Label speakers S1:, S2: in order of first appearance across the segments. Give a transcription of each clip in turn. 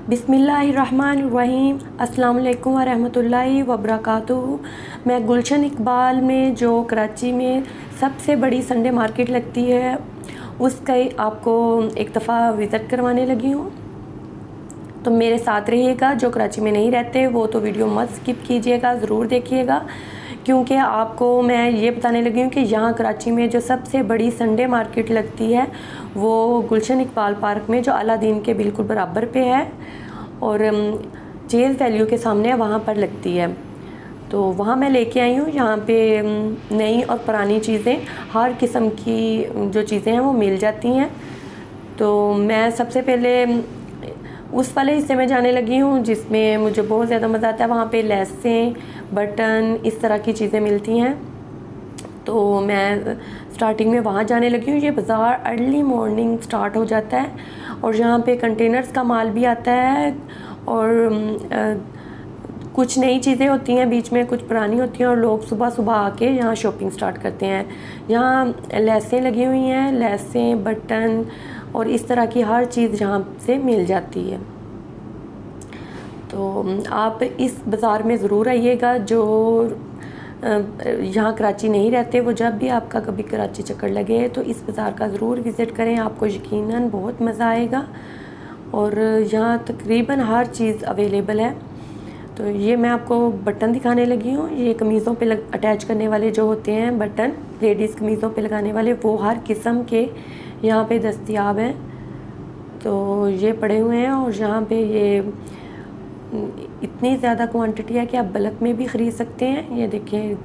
S1: बिस्मिल्लाहिर्रहमानिर्रहीम। अस्सलाम वालेकुम वरहमतुल्लाहि वबरकातुहू। मैं गुलशन इकबाल में जो कराची में सबसे बड़ी संडे मार्केट लगती है उसका आपको एक दफ़ा विज़िट करवाने लगी हूँ, तो मेरे साथ रहिएगा। जो कराची में नहीं रहते वो तो वीडियो मत स्किप कीजिएगा, ज़रूर देखिएगा, क्योंकि आपको मैं ये बताने लगी हूँ कि यहाँ कराची में जो सबसे बड़ी संडे मार्केट लगती है वो गुलशन इकबाल पार्क में जो अलादीन के बिल्कुल बराबर पे है और चेज़ वैल्यू के सामने वहाँ पर लगती है। तो वहाँ मैं लेके आई हूँ। यहाँ पे नई और पुरानी चीज़ें, हर किस्म की जो चीज़ें हैं वो मिल जाती हैं। तो मैं सबसे पहले उस वाले हिस्से में जाने लगी हूँ जिसमें मुझे बहुत ज़्यादा मज़ा आता है। वहाँ पे लेसें, बटन, इस तरह की चीज़ें मिलती हैं। तो मैं स्टार्टिंग में वहाँ जाने लगी हूँ। ये बाज़ार अर्ली मॉर्निंग स्टार्ट हो जाता है और यहाँ पे कंटेनर्स का माल भी आता है और कुछ नई चीज़ें होती हैं बीच में, कुछ पुरानी होती हैं और लोग सुबह सुबह आके यहाँ शॉपिंग स्टार्ट करते हैं। यहाँ लेसें लगी हुई हैं, लेसें, बटन और इस तरह की हर चीज़ यहाँ से मिल जाती है। तो आप इस बाज़ार में ज़रूर आइएगा। जो यहाँ कराची नहीं रहते वो जब भी आपका कभी कराची चक्कर लगे तो इस बाज़ार का ज़रूर विज़िट करें, आपको यकीनन बहुत मज़ा आएगा। और यहाँ तकरीबन हर चीज़ अवेलेबल है। तो ये मैं आपको बटन दिखाने लगी हूँ। ये कमीज़ों पे अटैच करने वाले जो होते हैं बटन, लेडीज़ कमीज़ों पे लगाने वाले, वो हर किस्म के यहाँ पे दस्तयाब हैं। तो ये पड़े हुए हैं और यहाँ पे ये इतनी ज़्यादा क्वांटिटी है कि आप बल्क में भी ख़रीद सकते हैं। ये देखिए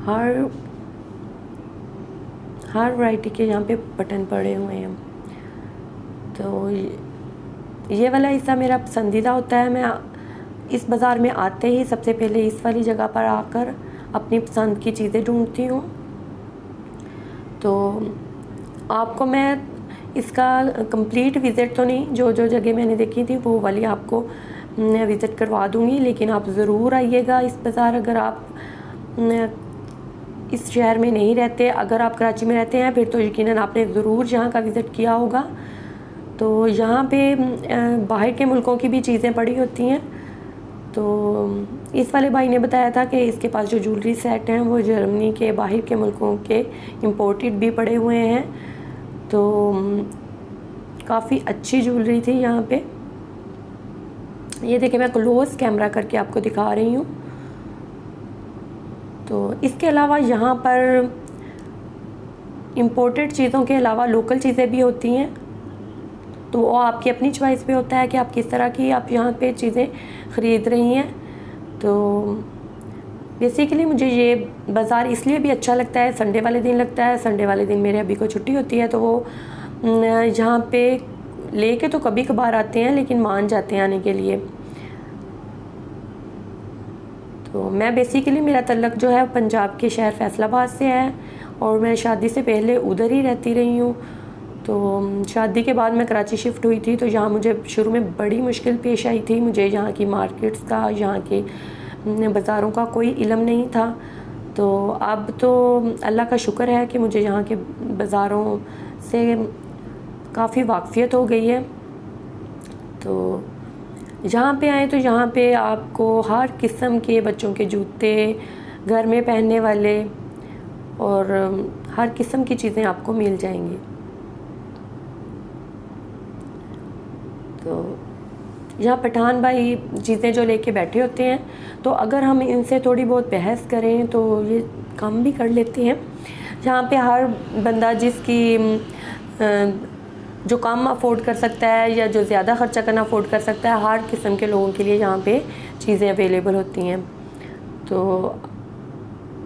S1: हर वैरायटी के यहाँ पे बटन पड़े हुए हैं। तो ये वाला हिस्सा मेरा पसंदीदा होता है। मैं इस बाज़ार में आते ही सबसे पहले इस वाली जगह पर आकर अपनी पसंद की चीज़ें ढूंढती हूँ। तो आपको मैं इसका कंप्लीट विज़िट तो नहीं, जो जो जगह मैंने देखी थी वो वाली आपको विज़िट करवा दूँगी, लेकिन आप ज़रूर आइएगा इस बाज़ार। अगर आप इस शहर में नहीं रहते, अगर आप कराची में रहते हैं फिर तो यकीनन आपने ज़रूर यहाँ का विज़िट किया होगा। तो यहाँ पे बाहर के मुल्कों की भी चीज़ें पड़ी होती हैं। तो इस वाले भाई ने बताया था कि इसके पास जो ज्वेलरी सेट हैं वो जर्मनी के, बाहर के मुल्कों के इंपोर्टेड भी पड़े हुए हैं। तो काफ़ी अच्छी ज्वेलरी थी यहाँ पे। ये देखिए मैं क्लोज कैमरा करके आपको दिखा रही हूँ। तो इसके अलावा यहाँ पर इंपोर्टेड चीज़ों के अलावा लोकल चीज़ें भी होती हैं। तो वो आपकी अपनी चॉइस पे होता है कि आप किस तरह की आप यहाँ पे चीज़ें ख़रीद रही हैं। तो बेसिकली मुझे ये बाज़ार इसलिए भी अच्छा लगता है, संडे वाले दिन लगता है। संडे वाले दिन मेरे अभी को छुट्टी होती है तो वो यहाँ पे लेके तो कभी कभार आते हैं, लेकिन मान जाते हैं आने के लिए। तो मैं बेसिकली, मेरा तल्लक जो है पंजाब के शहर फैसलाबाद से है और मैं शादी से पहले उधर ही रहती रही हूँ। तो शादी के बाद मैं कराची शिफ्ट हुई थी। तो यहाँ मुझे शुरू में बड़ी मुश्किल पेश आई थी। मुझे यहाँ की मार्केट्स का, यहाँ के बाज़ारों का कोई इल्म नहीं था। तो अब तो अल्लाह का शुक्र है कि मुझे यहाँ के बाज़ारों से काफ़ी वाक़फ़ियत हो गई है। तो यहाँ पे आए तो यहाँ पे आपको हर किस्म के बच्चों के जूते, घर में पहनने वाले और हर किस्म की चीज़ें आपको मिल जाएंगी। तो यहाँ पठान भाई चीज़ें जो लेके बैठे होते हैं, तो अगर हम इनसे थोड़ी बहुत बहस करें तो ये काम भी कर लेते हैं। यहाँ पे हर बंदा जिसकी जो कम अफोर्ड कर सकता है या जो ज़्यादा ख़र्चा करना अफोर्ड कर सकता है, हर किस्म के लोगों के लिए यहाँ पे चीज़ें अवेलेबल होती हैं। तो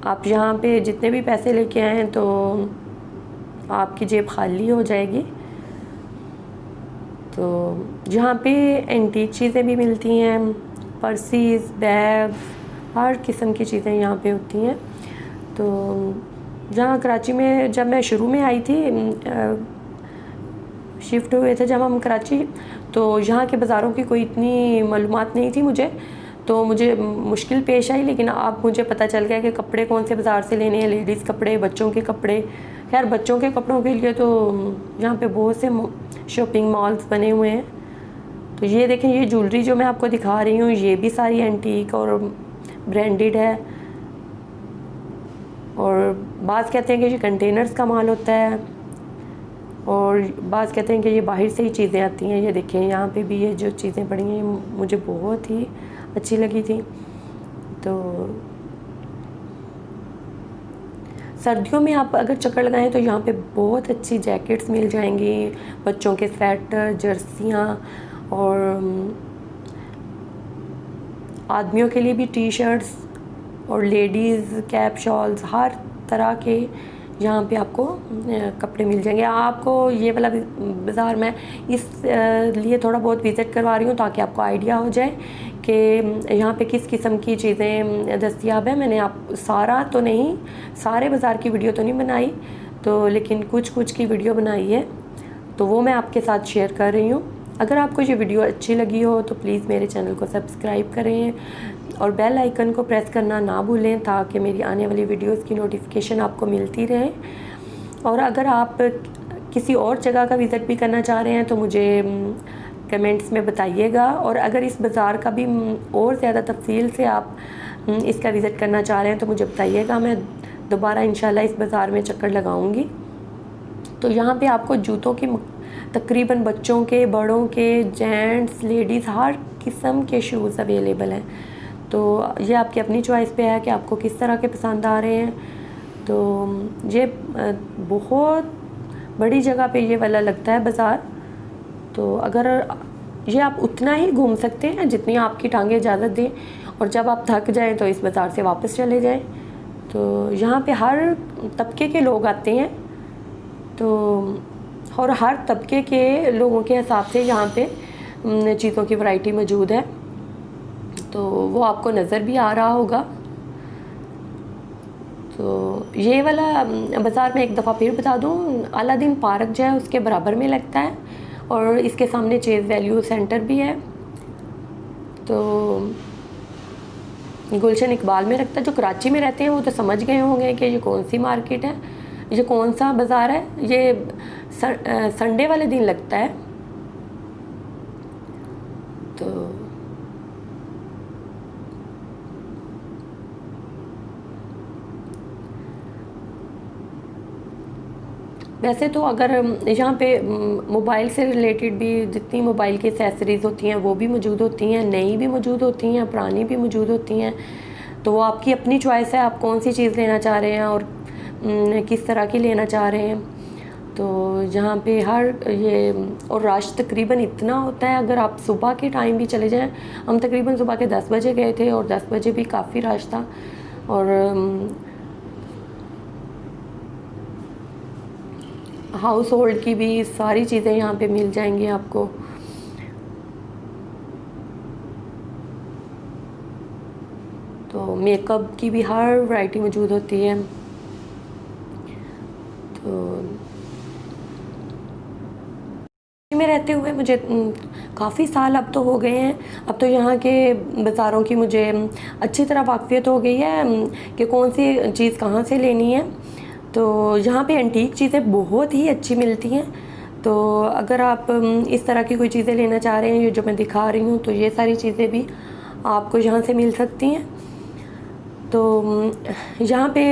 S1: आप यहाँ पे जितने भी पैसे लेके आएँ तो आपकी जेब खाली हो जाएगी। तो यहाँ पे एंटीक चीज़ें भी मिलती हैं, पर्सीज, बैग, हर किस्म की चीज़ें यहाँ पे होती हैं। तो जहाँ कराची में जब मैं शुरू में आई थी, शिफ्ट हुए थे जब हम कराची, तो यहाँ के बाज़ारों की कोई इतनी मालूमात नहीं थी मुझे, तो मुझे मुश्किल पेश आई। लेकिन अब मुझे पता चल गया कि कपड़े कौन से बाज़ार से लेने हैं, लेडीज़ कपड़े, बच्चों के कपड़े। खैर बच्चों के कपड़ों के लिए तो यहाँ पे बहुत से शॉपिंग मॉल्स बने हुए हैं। तो ये देखें, ये ज्वेलरी जो मैं आपको दिखा रही हूँ ये भी सारी एंटीक और ब्रांडेड है। और बाज़ कहते हैं कि ये कंटेनर्स का माल होता है, और बाज़ कहते हैं कि ये बाहर से ही चीज़ें आती हैं। ये देखें यहाँ पे भी ये जो चीज़ें पड़ी हैं मुझे बहुत ही अच्छी लगी थी। तो सर्दियों में आप अगर चक्कर लगाएं तो यहाँ पे बहुत अच्छी जैकेट्स मिल जाएंगी, बच्चों के स्वेटर, जर्सियाँ, और आदमियों के लिए भी टी शर्ट्स और लेडीज़ कैप शॉल्स, हर तरह के यहाँ पे आपको कपड़े मिल जाएंगे। आपको ये वाला बाज़ार मैं इस लिए थोड़ा बहुत विज़िट करवा रही हूँ ताकि आपको आइडिया हो जाए कि यहाँ पे किस किस्म की चीज़ें दस्तयाब है। मैंने आप सारा तो नहीं, सारे बाज़ार की वीडियो तो नहीं बनाई, तो लेकिन कुछ कुछ की वीडियो बनाई है, तो वो मैं आपके साथ शेयर कर रही हूँ। अगर आपको ये वीडियो अच्छी लगी हो तो प्लीज़ मेरे चैनल को सब्सक्राइब करें और बेल आइकन को प्रेस करना ना भूलें ताकि मेरी आने वाली वीडियोस की नोटिफिकेशन आपको मिलती रहे। और अगर आप किसी और जगह का विज़िट भी करना चाह रहे हैं तो मुझे कमेंट्स में बताइएगा। और अगर इस बाज़ार का भी और ज़्यादा तफसील से आप इसका विज़िट करना चाह रहे हैं तो मुझे बताइएगा, मैं दोबारा इंशाल्लाह इस बाज़ार में चक्कर लगाऊंगी। तो यहाँ पे आपको जूतों की तकरीबन बच्चों के, बड़ों के, जेंट्स, लेडीज़, हर किस्म के शूज़ अवेलेबल हैं। तो ये आपकी अपनी चॉइस पे है कि आपको किस तरह के पसंद आ रहे हैं। तो ये बहुत बड़ी जगह पे ये वाला लगता है बाज़ार। तो अगर ये आप उतना ही घूम सकते हैं जितनी आपकी टांगें इजाज़त दें, और जब आप थक जाएं तो इस बाज़ार से वापस चले जाएं। तो यहाँ पे हर तबके के लोग आते हैं, तो और हर तबके के लोगों के हिसाब से यहाँ पे चीज़ों की वैरायटी मौजूद है। तो वो आपको नज़र भी आ रहा होगा। तो ये वाला बाज़ार में एक दफ़ा फिर बता दूँ, अलादीन पार्क जो है उसके बराबर में लगता है, और इसके सामने चेज़ वैल्यू सेंटर भी है। तो गुलशन इकबाल में लगता है। जो कराची में रहते हैं वो तो समझ गए होंगे कि ये कौन सी मार्केट है, ये कौन सा बाज़ार है। ये संडे वाले दिन लगता है। तो वैसे तो अगर यहाँ पे मोबाइल से रिलेटेड भी जितनी मोबाइल की एक्सेसरीज़ होती हैं वो भी मौजूद होती हैं, नई भी मौजूद होती हैं, पुरानी भी मौजूद होती हैं। तो वो आपकी अपनी चॉइस है, आप कौन सी चीज़ लेना चाह रहे हैं और किस तरह की लेना चाह रहे हैं। तो यहाँ पे हर ये, और रश तकरीबन इतना होता है, अगर आप सुबह के टाइम भी चले जाएं, हम तकरीबन सुबह के 10 बजे गए थे और 10 बजे भी काफ़ी रश था। और हाउस होल्ड की भी सारी चीज़ें यहाँ पे मिल जाएंगी आपको। तो मेकअप की भी हर वैरायटी मौजूद होती है। तो में रहते हुए मुझे काफ़ी साल अब तो हो गए हैं। अब तो यहाँ के बाज़ारों की मुझे अच्छी तरह वाक़फ़ियत हो गई है कि कौन सी चीज़ कहाँ से लेनी है। तो यहाँ पे एंटीक चीज़ें बहुत ही अच्छी मिलती हैं। तो अगर आप इस तरह की कोई चीज़ें लेना चाह रहे हैं, ये जो मैं दिखा रही हूँ, तो ये सारी चीज़ें भी आपको यहाँ से मिल सकती हैं। तो यहाँ पे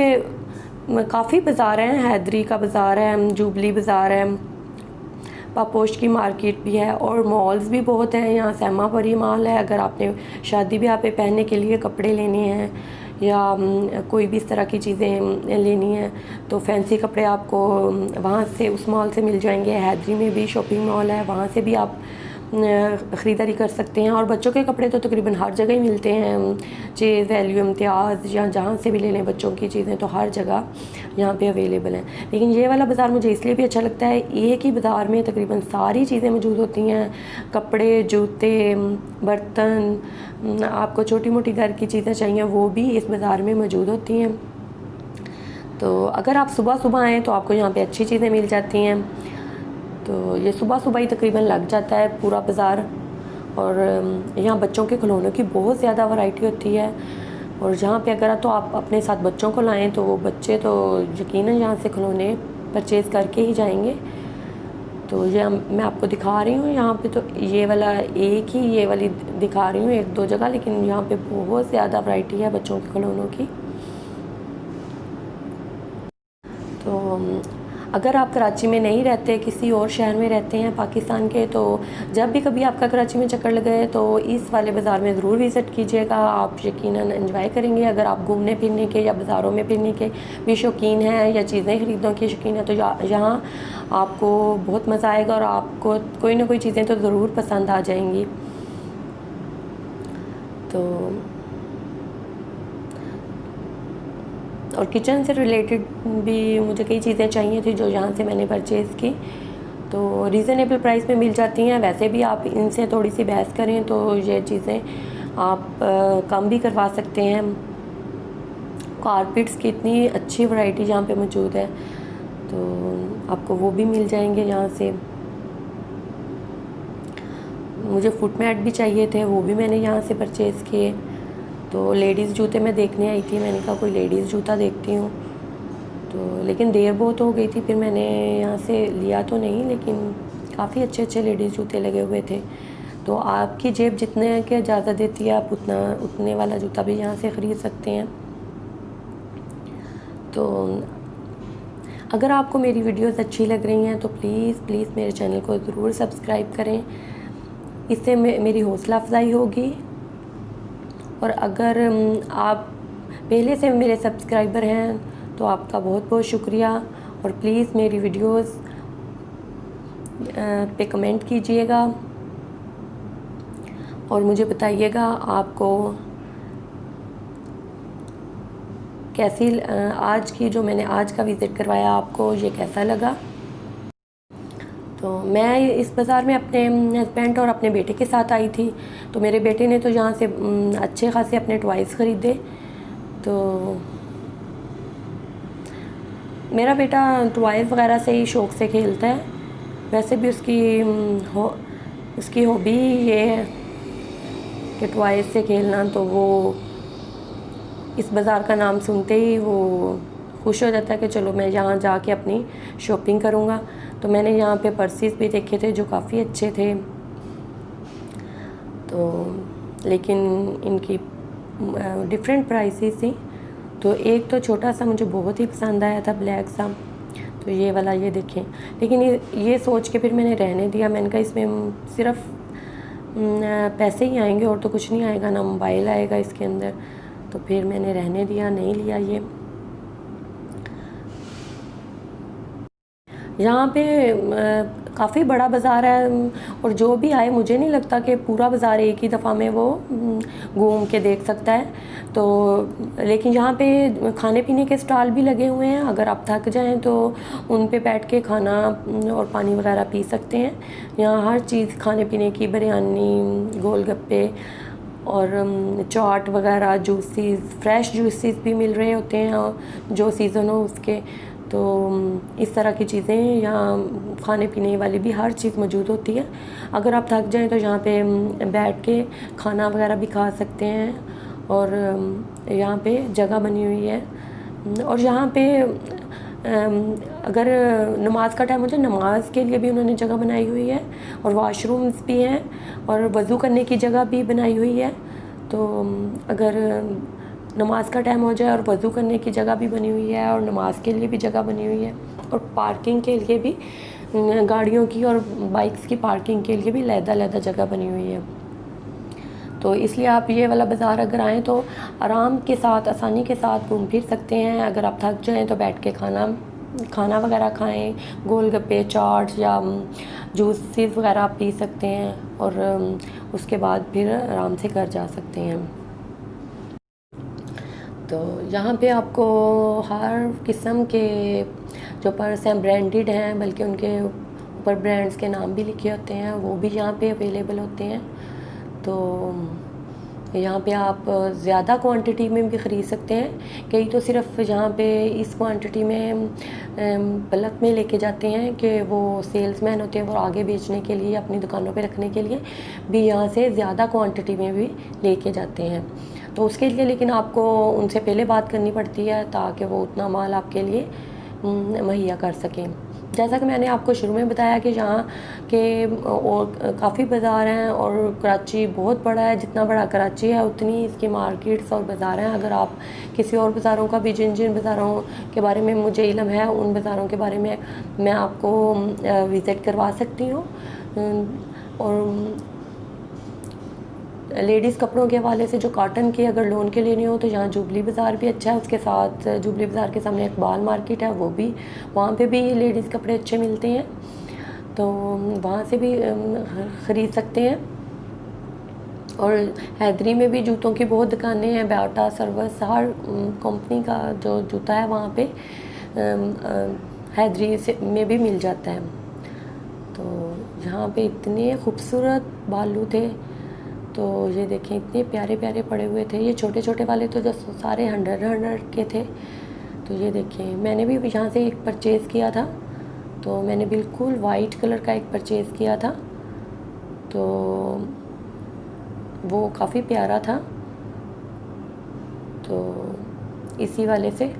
S1: काफ़ी बाज़ार हैं, हैदरी का बाज़ार है, जुबली बाज़ार है, पापोश की मार्केट भी है, और मॉल्स भी बहुत हैं। यहाँ सेमापरी मॉल है, अगर आपने शादी ब्याह पे पहनने के लिए कपड़े लेने हैं या कोई भी इस तरह की चीज़ें लेनी है तो फैंसी कपड़े आपको वहाँ से, उस मॉल से मिल जाएंगे। हैदरी में भी शॉपिंग मॉल है, वहाँ से भी आप ख़रीदारी कर सकते हैं। और बच्चों के कपड़े तो तकरीबन हर जगह ही मिलते हैं, चेज़ वैल्यू, इम्तियाज़, या जहाँ से भी ले लें बच्चों की चीज़ें तो हर जगह यहाँ पे अवेलेबल हैं। लेकिन ये वाला बाज़ार मुझे इसलिए भी अच्छा लगता है, एक ही बाज़ार में तकरीबन सारी चीज़ें मौजूद होती हैं, कपड़े, जूते, बर्तन, आपको छोटी मोटी घर की चीज़ें चाहिए वो भी इस बाज़ार में मौजूद होती हैं। तो अगर आप सुबह सुबह आएँ तो आपको यहाँ पर अच्छी चीज़ें मिल जाती हैं। तो ये सुबह सुबह ही तकरीबन लग जाता है पूरा बाज़ार। और यहाँ बच्चों के खिलौनों की बहुत ज़्यादा वैरायटी होती है। और यहाँ पे अगर तो आप अपने साथ बच्चों को लाएं तो वो बच्चे तो यकीनन यहाँ से खिलौने परचेज़ करके ही जाएंगे। तो ये मैं आपको दिखा रही हूँ यहाँ पे। तो ये वाला एक ही ये वाली दिखा रही हूँ, एक दो जगह, लेकिन यहाँ पे बहुत ज़्यादा वैरायटी है बच्चों के खिलौनों की। तो अगर आप कराची में नहीं रहते, किसी और शहर में रहते हैं पाकिस्तान के, तो जब भी कभी आपका कराची में चक्कर लगे तो इस वाले बाज़ार में ज़रूर विज़िट कीजिएगा। आप यकीनन एंजॉय करेंगे। अगर आप घूमने फिरने के या बाज़ारों में फिरने के भी शौकीन हैं या चीज़ें ख़रीदने के शौकीन हैं, तो यहाँ आपको बहुत मज़ा आएगा और आपको कोई ना कोई चीज़ें तो ज़रूर पसंद आ जाएंगी। तो और किचन से रिलेटेड भी मुझे कई चीज़ें चाहिए थी जो यहाँ से मैंने परचेज़ की, तो रीज़नेबल प्राइस में मिल जाती हैं। वैसे भी आप इनसे थोड़ी सी बहस करें तो ये चीज़ें आप कम भी करवा सकते हैं। कारपेट्स की इतनी अच्छी वैरायटी यहाँ पे मौजूद है, तो आपको वो भी मिल जाएंगे यहाँ से। मुझे फुट मैट भी चाहिए थे, वो भी मैंने यहाँ से परचेज़ किए। तो लेडीज़ जूते मैं देखने आई थी, मैंने कहा कोई लेडीज़ जूता देखती हूँ, तो लेकिन देर बहुत हो गई थी, फिर मैंने यहाँ से लिया तो नहीं, लेकिन काफ़ी अच्छे अच्छे लेडीज़ जूते लगे हुए थे। तो आपकी जेब जितने की इजाज़त देती है आप उतने वाला जूता भी यहाँ से ख़रीद सकते हैं। तो अगर आपको मेरी वीडियोस अच्छी लग रही हैं तो प्लीज़ मेरे चैनल को ज़रूर सब्सक्राइब करें, इससे मेरी हौसला अफजाई होगी। और अगर आप पहले से मेरे सब्सक्राइबर हैं तो आपका बहुत बहुत शुक्रिया। और प्लीज़ मेरी वीडियोस पे कमेंट कीजिएगा और मुझे बताइएगा आपको कैसी आज की जो मैंने आज का विज़िट करवाया आपको ये कैसा लगा। तो मैं इस बाज़ार में अपने हस्बैंड और अपने बेटे के साथ आई थी, तो मेरे बेटे ने तो यहाँ से अच्छे खासे अपने टॉयज़ ख़रीदे। तो मेरा बेटा टॉयज़ वगैरह से ही शौक़ से खेलता है, वैसे भी उसकी हॉबी ये है कि टॉयज़ से खेलना। तो वो इस बाज़ार का नाम सुनते ही वो खुश हो जाता है कि चलो मैं यहाँ जाके अपनी शॉपिंग करूँगा। तो मैंने यहाँ पे पर्सेस भी देखे थे जो काफ़ी अच्छे थे, तो लेकिन इनकी डिफरेंट प्राइसेस थी। तो एक तो छोटा सा मुझे बहुत ही पसंद आया था, ब्लैक सा, तो ये वाला ये देखें। लेकिन ये सोच के फिर मैंने रहने दिया। मैंने कहा इसमें सिर्फ पैसे ही आएंगे और तो कुछ नहीं आएगा, ना मोबाइल आएगा इसके अंदर, तो फिर मैंने रहने दिया, नहीं लिया ये। यहाँ पे काफ़ी बड़ा बाज़ार है और जो भी आए मुझे नहीं लगता कि पूरा बाज़ार एक ही दफ़ा में वो घूम के देख सकता है। तो लेकिन यहाँ पे खाने पीने के स्टॉल भी लगे हुए हैं, अगर आप थक जाएं तो उन पे बैठ के खाना और पानी वगैरह पी सकते हैं। यहाँ हर चीज़ खाने पीने की, बिरयानी, गोलगप्पे और चाट वगैरह, जूसेस, फ्रेश जूसेस भी मिल रहे होते हैं जो सीज़न हो उसके। तो इस तरह की चीज़ें यहाँ खाने पीने वाली भी हर चीज़ मौजूद होती है। अगर आप थक जाएं तो यहाँ पे बैठ के खाना वगैरह भी खा सकते हैं और यहाँ पे जगह बनी हुई है। और यहाँ पे अगर नमाज़ का टाइम हो जाए, नमाज के लिए भी उन्होंने जगह बनाई हुई है और वॉशरूम्स भी हैं और वज़ू करने की जगह भी बनाई हुई है। तो अगर नमाज का टाइम हो जाए और वज़ू करने की जगह भी बनी हुई है और नमाज के लिए भी जगह बनी हुई है और पार्किंग के लिए भी, गाड़ियों की और बाइक्स की पार्किंग के लिए भी अलग-अलग जगह बनी हुई है। तो इसलिए आप ये वाला बाज़ार अगर आएँ तो आराम के साथ, आसानी के साथ घूम फिर सकते हैं। अगर आप थक जाएँ तो बैठ के खाना वगैरह खाएँ, गोलगप्पे, चाट या जूसेस वगैरह आप पी सकते हैं और उसके बाद फिर आराम से घर जा सकते हैं। तो यहाँ पे आपको हर किस्म के जो पर्स हैं ब्रांडेड हैं, बल्कि उनके ऊपर ब्रांड्स के नाम भी लिखे होते हैं, वो भी यहाँ पे अवेलेबल होते हैं। तो यहाँ पे आप ज़्यादा क्वांटिटी में भी ख़रीद सकते हैं। कई तो सिर्फ यहाँ पे इस क्वांटिटी में बल्क में लेके जाते हैं कि वो सेल्समैन होते हैं, वो आगे बेचने के लिए, अपनी दुकानों पे रखने के लिए भी यहाँ से ज़्यादा क्वांटिटी में भी लेके जाते हैं। तो उसके लिए लेकिन आपको उनसे पहले बात करनी पड़ती है ताकि वो उतना माल आपके लिए मुहैया कर सकें। जैसा कि मैंने आपको शुरू में बताया कि यहाँ के और काफ़ी बाज़ार हैं और कराची बहुत बड़ा है। जितना बड़ा कराची है उतनी इसकी मार्केट्स और बाज़ार हैं। अगर आप किसी और बाज़ारों का भी जिन जिन बाज़ारों के बारे में मुझे इल्म है उन बाज़ारों के बारे में मैं आपको विज़िट करवा सकती हूँ। और लेडीज़ कपड़ों के हवाले से जो कॉटन के अगर लोन के लेने हो तो यहाँ जुबली बाज़ार भी अच्छा है। उसके साथ जुबली बाज़ार के सामने इकबाल मार्केट है, वो भी वहाँ पे भी लेडीज़ कपड़े अच्छे मिलते हैं, तो वहाँ से भी ख़रीद सकते हैं। और हैदरी में भी जूतों की बहुत दुकानें हैं। बाटा, सर्वस, हर कंपनी का जो जूता है वहाँ पे हैदरी से में भी मिल जाता है। तो यहाँ पे इतने खूबसूरत बालू थे, तो ये देखें इतने प्यारे प्यारे पड़े हुए थे। ये छोटे छोटे वाले तो जो सारे 100 के थे। तो ये देखें, मैंने भी यहाँ से एक परचेज़ किया था, तो मैंने बिल्कुल वाइट कलर का एक परचेज़ किया था, तो वो काफ़ी प्यारा था। तो इसी वाले से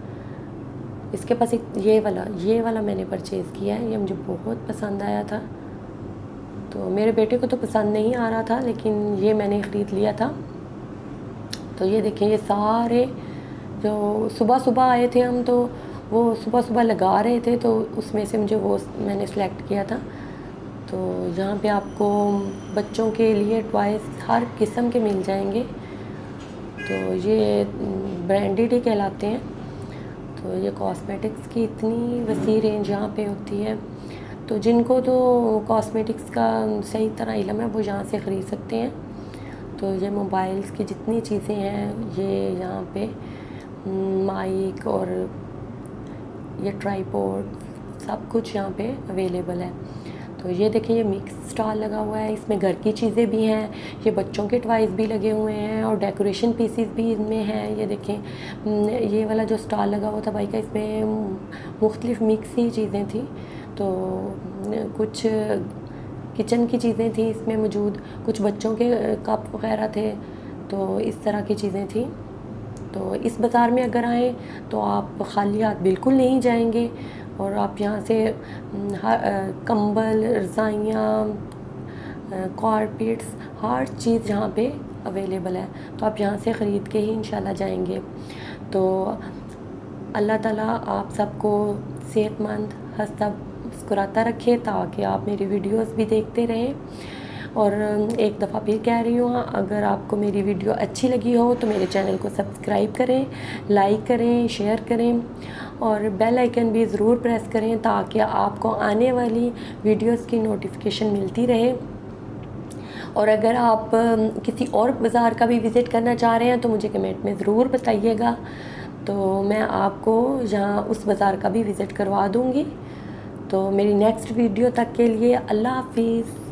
S1: इसके पास एक ये वाला मैंने परचेज़ किया है। ये मुझे बहुत पसंद आया था। तो मेरे बेटे को तो पसंद नहीं आ रहा था, लेकिन ये मैंने ख़रीद लिया था। तो ये देखें, ये सारे जो सुबह सुबह आए थे हम, तो वो सुबह सुबह लगा रहे थे, तो उसमें से मुझे वो मैंने सेलेक्ट किया था। तो यहाँ पे आपको बच्चों के लिए टॉयज़ हर किस्म के मिल जाएंगे। तो ये ब्रांडेड ही कहलाते हैं। तो ये कॉस्मेटिक्स की इतनी वसी रेंज यहाँ पे होती है, तो जिनको तो कॉस्मेटिक्स का सही तरह इल्म है वो यहाँ से ख़रीद सकते हैं। तो ये मोबाइल्स की जितनी चीज़ें हैं, ये यहाँ पे माइक और ये ट्राइपॉड सब कुछ यहाँ पे अवेलेबल है। तो ये देखिए, ये मिक्स स्टॉल लगा हुआ है, इसमें घर की चीज़ें भी हैं, ये बच्चों के टॉयज़ भी लगे हुए हैं और डेकोरेशन पीसीस भी इनमें हैं। ये देखें, ये वाला जो स्टॉल लगा हुआ था भाई का, इसमें मुख्तलिफ़ मिक्स ही चीज़ें थी। तो कुछ किचन की चीज़ें थी इसमें मौजूद, कुछ बच्चों के कप वगैरह थे, तो इस तरह की चीज़ें थी। तो इस बाज़ार में अगर आएँ तो आप खाली हाथ बिल्कुल नहीं जाएंगे, और आप यहाँ से कंबल, रज़ाइयाँ, कारपेट्स, हर चीज़ यहाँ पे अवेलेबल है। तो आप यहाँ से ख़रीद के ही इंशाल्लाह जाएंगे। तो अल्लाह ताला आप सबको सेहतमंद, हंसता मुस्कुराता रखे, ताकि आप मेरी वीडियोस भी देखते रहें। और एक दफ़ा फिर कह रही हूँ, अगर आपको मेरी वीडियो अच्छी लगी हो तो मेरे चैनल को सब्सक्राइब करें, लाइक करें, शेयर करें और बेल आइकन भी ज़रूर प्रेस करें, ताकि आपको आने वाली वीडियोस की नोटिफिकेशन मिलती रहे। और अगर आप किसी और बाज़ार का भी विज़िट करना चाह रहे हैं तो मुझे कमेंट में ज़रूर बताइएगा, तो मैं आपको यहाँ उस बाज़ार का भी विज़िट करवा दूँगी। तो मेरी नेक्स्ट वीडियो तक के लिए अल्लाह हाफ़िज़।